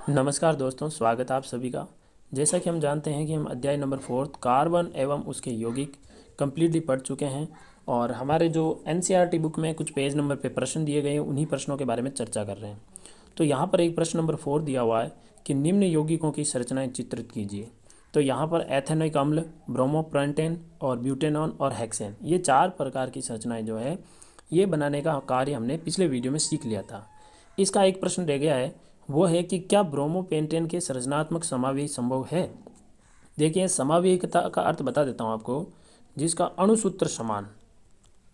नमस्कार दोस्तों, स्वागत है आप सभी का। जैसा कि हम जानते हैं कि हम अध्याय नंबर 4 कार्बन एवं उसके यौगिक कंप्लीटली पढ़ चुके हैं और हमारे जो एनसीईआरटी बुक में कुछ पेज नंबर पे प्रश्न दिए गए हैं उन्हीं प्रश्नों के बारे में चर्चा कर रहे हैं। तो यहाँ पर एक प्रश्न नंबर 4 दिया हुआ है कि निम्न यौगिकों की संरचनाएं चित्रित कीजिए। तो यहाँ पर एथेनोइक अम्ल, ब्रोमोपेंटेन और ब्यूटेनॉन और हेक्सेन, ये 4 प्रकार की संरचनाएं जो है ये बनाने का कार्य हमने पिछले वीडियो में सीख लिया था। इसका एक प्रश्न रह गया है, वो है कि क्या ब्रोमोपेंटेन के संरचनात्मक समावेश संभव है। देखिए, समावेयिकता का अर्थ बता देता हूँ आपको। जिसका अणुसूत्र समान,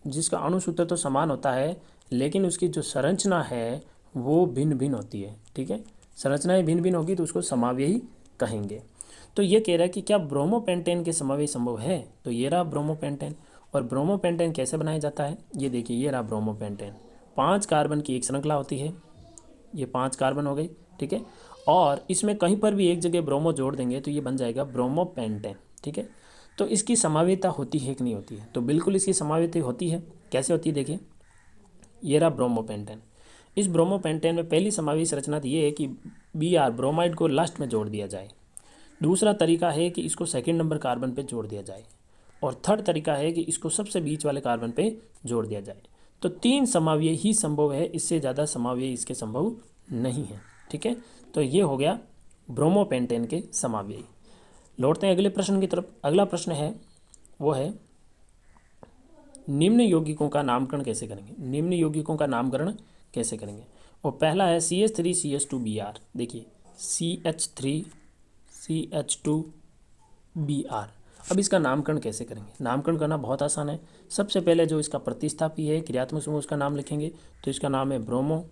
जिसका अणुसूत्र तो समान होता है लेकिन उसकी जो संरचना है वो भिन्न भिन्न होती है। ठीक है, संरचनाएं भिन्न भिन्न होगी तो उसको समावेयी कहेंगे। तो ये कह रहा है कि क्या ब्रोमोपेंटेन के समावेश संभव है। तो ये रहा ब्रोमोपेंटेन। और ब्रोमोपेंटेन कैसे बनाया जाता है, ये देखिए, ये रहा ब्रोमोपेंटेन। 5 कार्बन की एक श्रृंखला होती है, ये 5 कार्बन हो गई। ठीक है, और इसमें कहीं पर भी एक जगह ब्रोमो जोड़ देंगे तो ये बन जाएगा ब्रोमोपेंटेन। ठीक है, तो इसकी समावेयता होती है कि नहीं होती है। तो बिल्कुल इसकी समावेयता होती है। कैसे होती है, देखिए, ये रहा ब्रोमोपेंटेन। इस ब्रोमोपेंटेन में पहली समावेशी संरचना तो ये है कि Br ब्रोमाइड को लास्ट में जोड़ दिया जाए। दूसरा तरीका है कि इसको सेकंड नंबर कार्बन पे जोड़ दिया जाए। और थर्ड तरीका है कि इसको सबसे बीच वाले कार्बन पे जोड़ दिया जाए। तो 3 समावेय ही संभव है, इससे ज़्यादा समावेय इसके संभव नहीं है। ठीक है, तो ये हो गया ब्रोमोपेंटेन के समावेय। लौटते हैं अगले प्रश्न की तरफ। अगला प्रश्न है, वो है निम्न यौगिकों का नामकरण कैसे करेंगे। निम्न यौगिकों का नामकरण कैसे करेंगे। और पहला है CH3CH2Br। देखिए, CH3CH2Br। अब इसका नामकरण कैसे करेंगे। नामकरण करना बहुत आसान है। सबसे पहले जो इसका प्रतिस्थापी है, क्रियात्मक समूह, उसका नाम लिखेंगे। तो इसका नाम है ब्रोमो।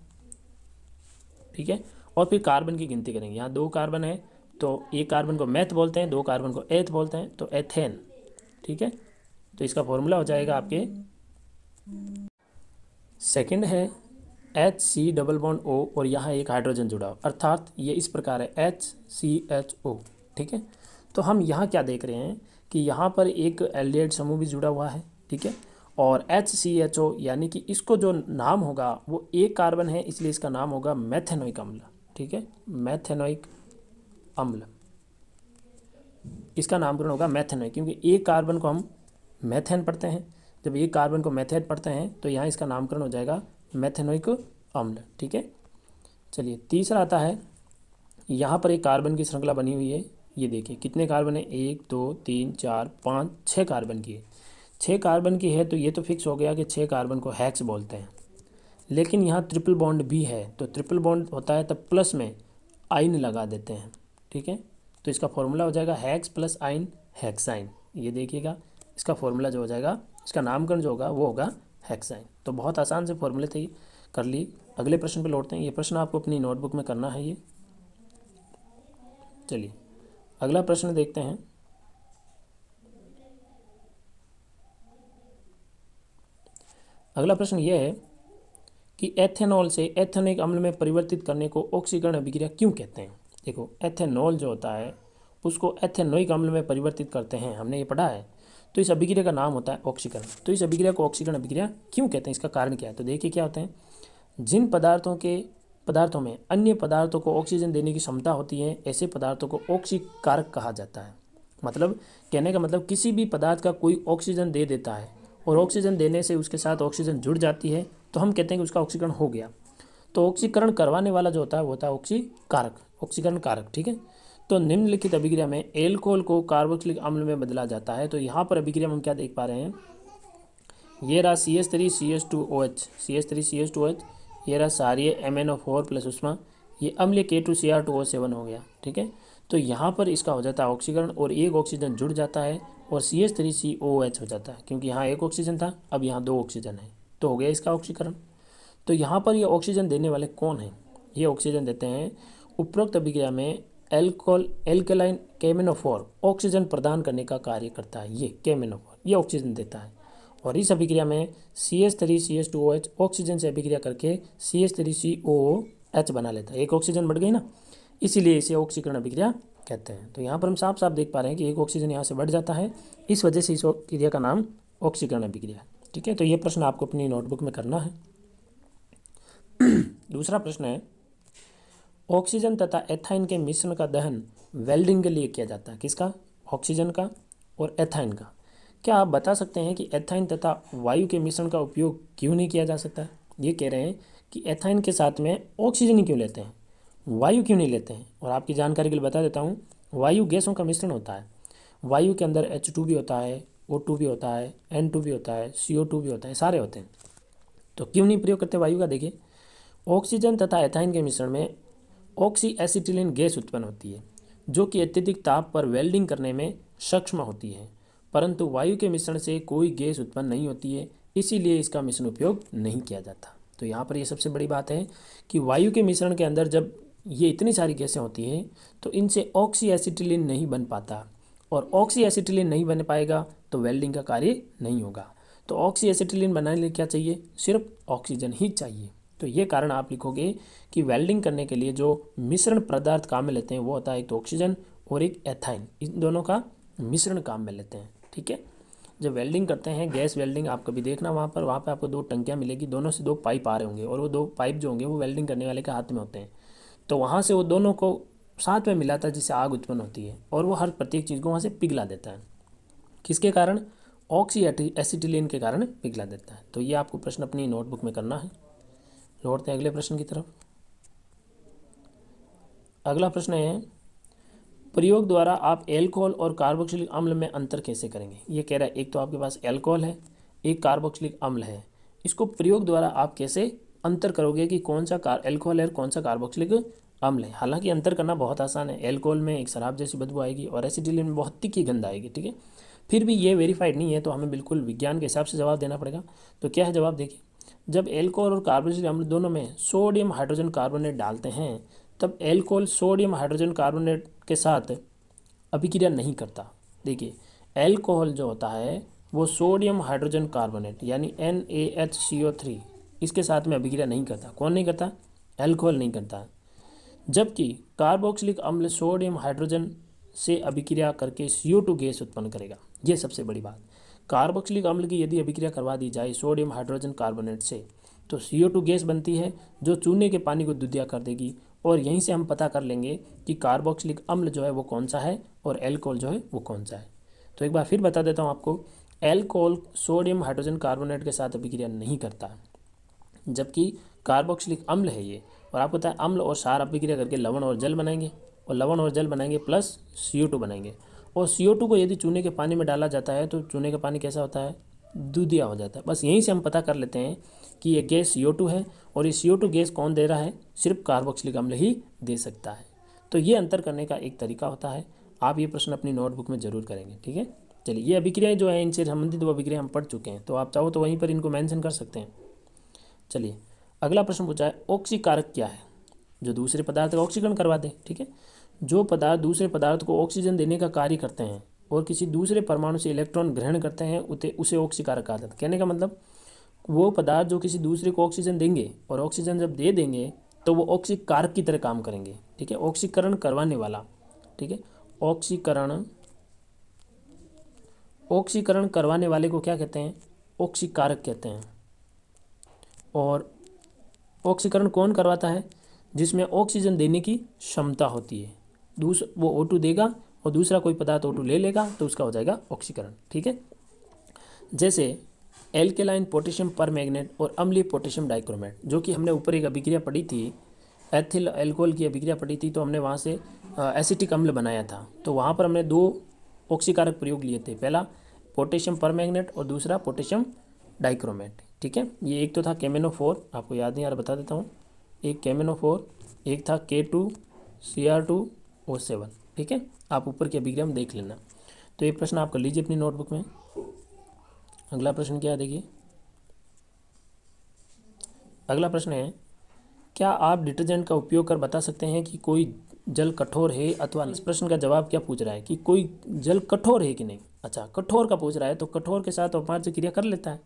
ठीक है, और फिर कार्बन की गिनती करेंगे। यहाँ 2 कार्बन है तो एक कार्बन को मैथ बोलते हैं, 2 कार्बन को एथ बोलते हैं, तो एथेन। ठीक है, तो इसका फॉर्मूला हो जाएगा आपके, सेकंड है HC डबल बॉन्ड O और यहाँ एक हाइड्रोजन जुड़ा हो, अर्थात ये इस प्रकार है HCHO। ठीक है, तो हम यहाँ क्या देख रहे हैं कि यहाँ पर एक एल्डिहाइड समूह भी जुड़ा हुआ है। ठीक है, और HCHO यानी कि इसको जो नाम होगा वो एक कार्बन है, इसलिए इसका नाम होगा मैथेनोइक अम्ल। ठीक है, मैथेनोइक अम्ल, इसका नामकरण होगा मैथेनोइक, क्योंकि एक कार्बन को हम मैथेन पढ़ते हैं। जब एक कार्बन को मैथेन पढ़ते हैं तो यहाँ इसका नामकरण हो जाएगा मैथेनोइक अम्ल। ठीक है, चलिए तीसरा आता है। यहाँ पर एक कार्बन की श्रृंखला बनी हुई है। ये देखिए कितने कार्बन है, 1 2 3 4 5 6 कार्बन की है। 6 कार्बन की है तो ये तो फिक्स हो गया कि 6 कार्बन को हेक्स बोलते हैं। लेकिन यहाँ ट्रिपल बॉन्ड भी है, तो ट्रिपल बॉन्ड होता है तब प्लस में आइन लगा देते हैं। ठीक है, तो इसका फॉर्मूला हो जाएगा हेक्स प्लस आइन हेक्साइन। ये देखिएगा, इसका फॉर्मूला जो हो जाएगा, इसका नामकरण जो होगा वो होगा हेक्साइन। तो बहुत आसान से फॉर्मूले थे, कर ली। अगले प्रश्न पे लौटते हैं। ये प्रश्न आपको अपनी नोटबुक में करना है। ये चलिए अगला प्रश्न देखते हैं। अगला प्रश्न यह है कि एथेनॉल से एथेनोइक अम्ल में परिवर्तित करने को ऑक्सीकरण अभिक्रिया क्यों कहते हैं। देखो, एथेनॉल जो होता है उसको एथेनोइक अम्ल में परिवर्तित करते हैं, हमने ये पढ़ा है। तो इस अभिक्रिया का नाम होता है ऑक्सीकरण। तो इस अभिक्रिया को ऑक्सीकरण अभिक्रिया क्यों कहते हैं, इसका कारण क्या है। तो देखिए क्या होते हैं, जिन पदार्थों में अन्य पदार्थों को ऑक्सीजन देने की क्षमता होती है, ऐसे पदार्थों को ऑक्सीकारक कहा जाता है। मतलब कहने का मतलब, किसी भी पदार्थ का कोई ऑक्सीजन दे देता है और ऑक्सीजन देने से उसके साथ ऑक्सीजन जुड़ जाती है तो हम कहते हैं कि उसका ऑक्सीकरण हो गया। तो ऑक्सीकरण करवाने वाला जो होता है वो होता है ऑक्सीकारक, ऑक्सीकरण कारक। ठीक है, तो निम्नलिखित अभिक्रिया में एल्कोहल को कार्बोक्सिलिक अम्ल में बदला जाता है। तो यहाँ पर अभिक्रिया में हम क्या देख पा रहे हैं, ये रहा CH3CH2OH, CH3CH2OH, ये रहा क्षारीय MnO4 प्लस उष्मा, ये अम्लीय K2Cr2O7 हो गया। ठीक है, तो यहाँ पर इसका हो जाता है ऑक्सीकरण और एक ऑक्सीजन जुड़ जाता है और CH3COH हो जाता है, क्योंकि यहाँ एक ऑक्सीजन था, अब यहाँ 2 ऑक्सीजन है, तो हो गया इसका ऑक्सीकरण। तो यहाँ पर ये ऑक्सीजन देने वाले कौन हैं, ये ऑक्सीजन देते हैं उपरोक्त अभिक्रिया में एल्कलाइन KMnO4 ऑक्सीजन प्रदान करने का कार्य करता है। ये KMnO4 ये ऑक्सीजन देता है, और इस अभिक्रिया में CH3CH2OH ऑक्सीजन से अभिक्रिया करके CH3COOH बना लेता है। एक ऑक्सीजन बढ़ गई ना, इसीलिए इसे ऑक्सीकरण अभिक्रिया कहते हैं। तो यहाँ पर हम साफ साफ देख पा रहे हैं कि एक ऑक्सीजन यहाँ से बढ़ जाता है, इस वजह से इस क्रिया का नाम ऑक्सीकरण अभिक्रिया है। ठीक है, तो ये प्रश्न आपको अपनी नोटबुक में करना है। दूसरा प्रश्न है, ऑक्सीजन तथा एथाइन के मिश्रण का दहन वेल्डिंग के लिए किया जाता है। किसका? ऑक्सीजन का और एथाइन का। क्या आप बता सकते हैं कि एथाइन तथा वायु के मिश्रण का उपयोग क्यों नहीं किया जा सकता? ये कह रहे हैं कि एथाइन के साथ में ऑक्सीजन ही क्यों लेते हैं, वायु क्यों नहीं लेते हैं। और आपकी जानकारी के लिए बता देता हूँ, वायु गैसों का मिश्रण होता है। वायु के अंदर H2 भी होता है, O2 भी होता है, N2 भी होता है, CO2 भी होता है, सारे होते हैं। तो क्यों नहीं प्रयोग करते वायु का? देखिए, ऑक्सीजन तथा एथाइन के मिश्रण में ऑक्सी एसिटिलीन गैस उत्पन्न होती है, जो कि अत्यधिक ताप पर वेल्डिंग करने में सक्षम होती है, परंतु वायु के मिश्रण से कोई गैस उत्पन्न नहीं होती है, इसीलिए इसका मिश्रण उपयोग नहीं किया जाता। तो यहाँ पर ये सबसे बड़ी बात है कि वायु के मिश्रण के अंदर जब ये इतनी सारी गैसें होती हैं तो इनसे ऑक्सी एसिटिलीन नहीं बन पाता, और ऑक्सी एसिटिलीन नहीं बन पाएगा तो वेल्डिंग का कार्य नहीं होगा। तो ऑक्सी एसिटिलीन बनाने के लिए क्या चाहिए? सिर्फ ऑक्सीजन ही चाहिए। तो ये कारण आप लिखोगे कि वेल्डिंग करने के लिए जो मिश्रण पदार्थ काम में लेते हैं वो होता है एक तो ऑक्सीजन और एक एथाइन, इन दोनों का मिश्रण काम में लेते हैं। ठीक है, जब वेल्डिंग करते हैं, गैस वेल्डिंग, आप कभी देखना वहाँ पे आपको दो टंकियाँ मिलेगी, दोनों से दो पाइप आ रहे होंगे, और वो दो पाइप जो होंगे वो वेल्डिंग करने वाले के हाथ में होते हैं। तो वहाँ से वो दोनों को साथ में मिलाता है जिससे आग उत्पन्न होती है, और वो हर प्रत्येक चीज़ को वहाँ से पिघला देता है। किसके कारण? ऑक्सी एसिटिलीन के कारण पिघला देता है। तो ये आपको प्रश्न अपनी नोटबुक में करना है। लौटते हैं अगले प्रश्न की तरफ। अगला प्रश्न है, प्रयोग द्वारा आप एल्कोहल और कार्बोक्सिलिक अम्ल में अंतर कैसे करेंगे? ये कह रहा है एक तो आपके पास एल्कोहल है, एक कार्बोक्सिलिक अम्ल है, इसको प्रयोग द्वारा आप कैसे अंतर करोगे कि कौन सा एल्कोहल है और कौन सा कार्बोक्सिलिक अम्ल है। हालांकि अंतर करना बहुत आसान है। एल्कोहल में एक शराब जैसी बदबू आएगी और एसिटिलीन में बहुत तीखी गंध आएगी। ठीक है, फिर भी ये वेरीफाइड नहीं है तो हमें बिल्कुल विज्ञान के हिसाब से जवाब देना पड़ेगा। तो क्या है जवाब? देखिए, जब एल्कोहल और कार्बोक्सिलिक अम्ल दोनों में सोडियम हाइड्रोजन कार्बोनेट डालते हैं तब एल्कोहल सोडियम हाइड्रोजन कार्बोनेट के साथ अभिक्रिया नहीं करता। देखिए, एल्कोहल जो होता है वो सोडियम हाइड्रोजन कार्बोनेट यानी NaHCO3 इसके साथ में अभिक्रिया नहीं करता। कौन नहीं करता? एल्कोहल नहीं करता। जबकि कार्बोक्सिलिक अम्ल सोडियम हाइड्रोजन से अभिक्रिया करके CO2 गैस उत्पन्न करेगा। ये सबसे बड़ी बात। कार्बोक्सिलिक अम्ल की यदि अभिक्रिया करवा दी जाए सोडियम हाइड्रोजन कार्बोनेट से तो CO2 गैस बनती है जो चूने के पानी को दूधिया कर देगी, और यहीं से हम पता कर लेंगे कि कार्बोक्सिलिक अम्ल जो है वो कौन सा है और एल्कोहल जो है वो कौन सा है। तो एक बार फिर बता देता हूँ आपको, एल्कोहल सोडियम हाइड्रोजन कार्बोनेट के साथ अभिक्रिया नहीं करता, जबकि कार्बोक्सिलिक अम्ल है ये। और आपको पता है अम्ल और क्षार अभिक्रिया करके लवण और जल बनाएंगे, और लवण और जल बनाएंगे प्लस CO2 बनाएंगे, और CO2 को यदि चूने के पानी में डाला जाता है तो चूने का पानी कैसा होता है? दूधिया हो जाता है। बस यहीं से हम पता कर लेते हैं कि ये गैस CO2 है, और ये CO2 गैस कौन दे रहा है? सिर्फ कार्बोक्सिलिक अम्ल ही दे सकता है। तो ये अंतर करने का एक तरीका होता है। आप ये प्रश्न अपनी नोटबुक में जरूर करेंगे। ठीक है, चलिए, ये अभिक्रियाएं जो है इनसे संबंधित वो अभिक्रिया हम पढ़ चुके हैं, तो आप चाहो तो वहीं पर इनको मेंशन कर सकते हैं। चलिए, अगला प्रश्न पूछा है, ऑक्सीकारक क्या है? जो दूसरे पदार्थ का ऑक्सीकरण करवा दे। ठीक है, जो पदार्थ दूसरे पदार्थ को ऑक्सीजन देने का कार्य करते हैं और किसी दूसरे परमाणु से इलेक्ट्रॉन ग्रहण करते हैं उसे ऑक्सीकारक कहा जाता है। कहने का मतलब वो पदार्थ जो किसी दूसरे को ऑक्सीजन देंगे और ऑक्सीजन जब दे देंगे तो वो ऑक्सीकारक की तरह काम करेंगे। ठीक है, ऑक्सीकरण करवाने वाला। ठीक है, ऑक्सीकरण करवाने वाले को क्या कहते हैं? ऑक्सीकारक कहते हैं। और ऑक्सीकरण कौन करवाता है? जिसमें ऑक्सीजन देने की क्षमता होती है। वो O2 देगा और दूसरा कोई पदार्थ O2 ले लेगा तो उसका हो जाएगा ऑक्सीकरण। ठीक है, जैसे एल्केलाइन पोटेशियम परमैंगनेट और अम्लीय पोटेशियम डाइक्रोमेट, जो कि हमने ऊपर एक अभिक्रिया पढ़ी थी, एथिल अल्कोहल की अभिक्रिया पढ़ी थी, तो हमने वहाँ से एसिटिक अम्ल बनाया था। तो वहाँ पर हमने दो ऑक्सीकारक प्रयोग लिए थे, पहला पोटेशियम परमैंगनेट और दूसरा पोटेशियम डाइक्रोमेट। ठीक है, ये एक तो था KMnO4, आपको याद नहीं आ रहा बता देता हूँ, एक KMnO4, एक था K2Cr2O7। ठीक है, आप ऊपर की अभिक्रिया में देख लेना। तो ये प्रश्न आप कर लीजिए अपनी नोटबुक में। अगला प्रश्न क्या है? देखिए, अगला प्रश्न है, क्या आप डिटर्जेंट का उपयोग कर बता सकते हैं कि कोई जल कठोर है अथवा? इस प्रश्न का जवाब क्या पूछ रहा है कि कोई जल कठोर है कि नहीं। अच्छा, कठोर का पूछ रहा है तो कठोर के साथ अपमार्जक क्रिया कर लेता है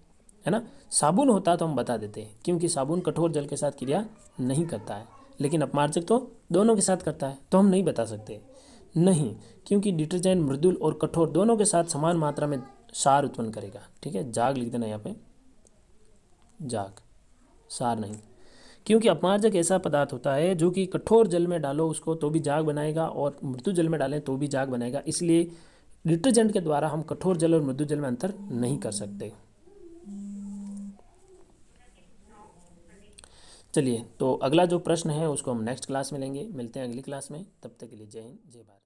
ना। साबुन होता तो हम बता देते हैं, क्योंकि साबुन कठोर जल के साथ क्रिया नहीं करता है, लेकिन अपमार्जक तो दोनों के साथ करता है, तो हम नहीं बता सकते। नहीं, क्योंकि डिटर्जेंट मृदुल और कठोर दोनों के साथ समान मात्रा में क्षार उत्पन्न करेगा। ठीक है, जाग लिख देना यहाँ पे, जाग, सार नहीं। क्योंकि अपमार्जक ऐसा पदार्थ होता है जो कि कठोर जल में डालो उसको तो भी झाग बनाएगा और मृदु जल में डालें तो भी झाग बनाएगा, इसलिए डिटर्जेंट के द्वारा हम कठोर जल और मृदु जल में अंतर नहीं कर सकते। चलिए, तो अगला जो प्रश्न है उसको हम नेक्स्ट क्लास में लेंगे। मिलते हैं अगली क्लास में, तब तक के लिए जय हिंद, जय भारत।